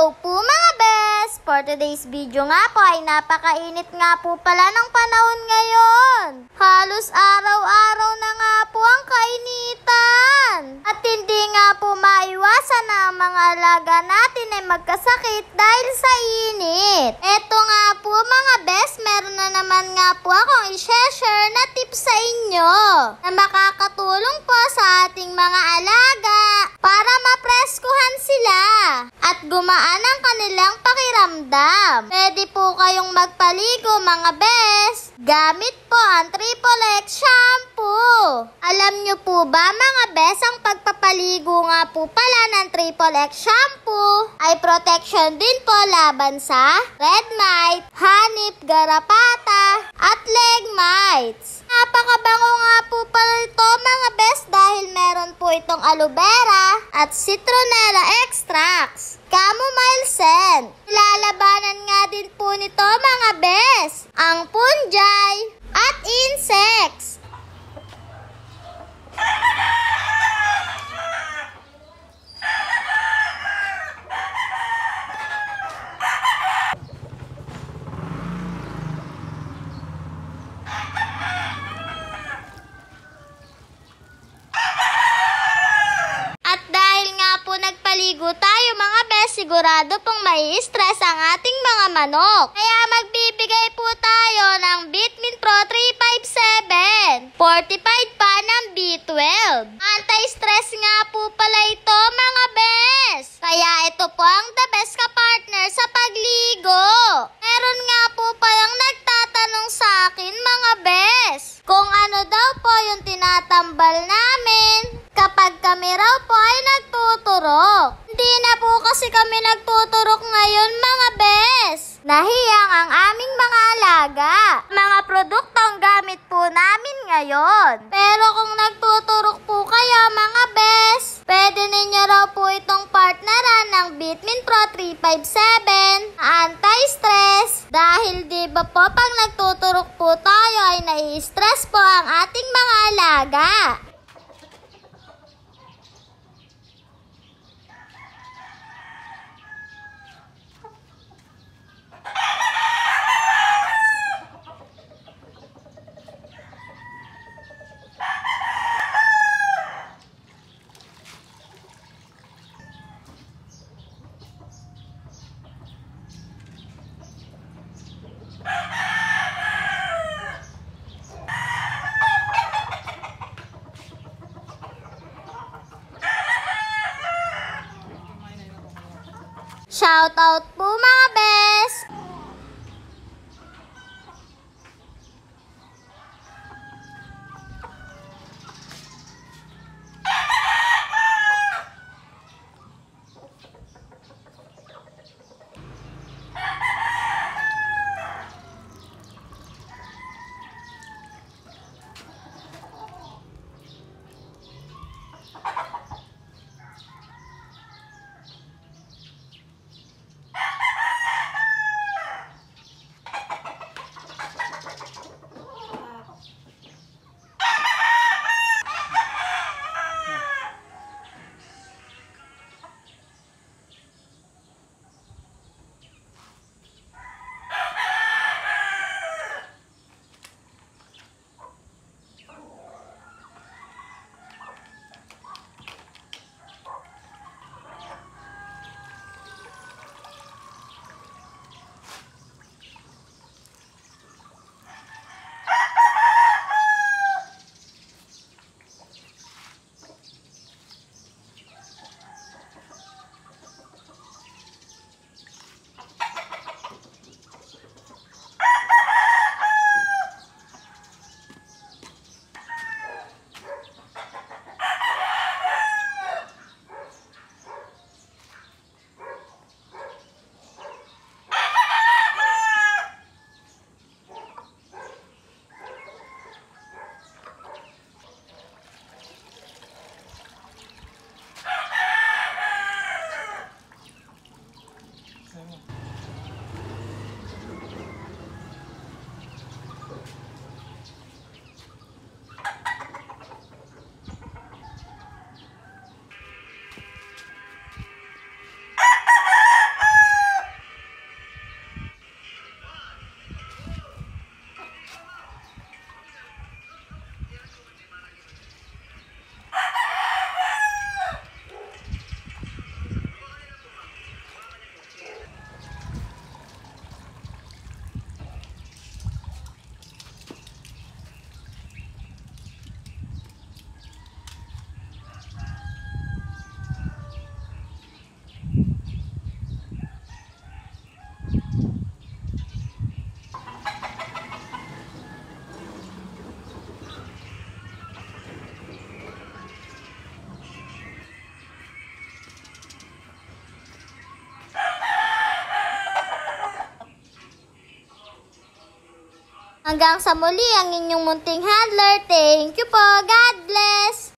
Hello po mga bes! For today's video nga po ay napakainit nga po pala ng panahon ngayon. Halos araw-araw na nga po ang kainitan. At hindi nga po maiwasan na ang mga alaga natin ay magkasakit dahil sa init. Eto nga po mga bes, meron na naman nga po akong i-share na tips sa inyo na makakatulong po sa ating mga alaga para mapreskuhan sila at gumaan ang kanilang pakiramdam. Pwede po kayong magpaligo mga bes gamit po ang Triple X shampoo. Alam nyo po ba mga bes, ang pagpapaligo nga po pala ng Triple X shampoo ay protection din po laban sa red mite, hanip, garapata at leg mites. Napakabango nga po pala ito mga bes dahil meron po itong aloe vera at citronella extracts, chamomile scent. Lalabanan nga din po nito mga bes ang fungi at insects. Nagpaligo tayo mga bes, sigurado pong mai-stress ang ating mga manok. Kaya magbibigay po tayo ng Vitamin Pro 357, fortified pa ng B12. Anti-stress nga po pala ito mga bes. Kaya ito po ang the best ka-partner sa pagligo. Meron nga po palang nagtatanong sa akin mga bes kung ano daw po yung tinatambal namin kapag kami raw po ay nagtuturok. Hindi na po kasi kami nagtuturok ngayon mga bes. Nahiyang ang aming mga alaga. Mga produktong gamit po namin ngayon. Pero kung nagtuturok po kayo mga bes, pwede ninyo raw po itong partneran ng Vitamin Pro 357 anti-stress. Dahil di ba po pag nagtuturok po tayo ay nai-stress po ang ating mga alaga. Shoutout po mga bes! Hanggang sa muli ang inyong munting handler. Thank you po. God bless!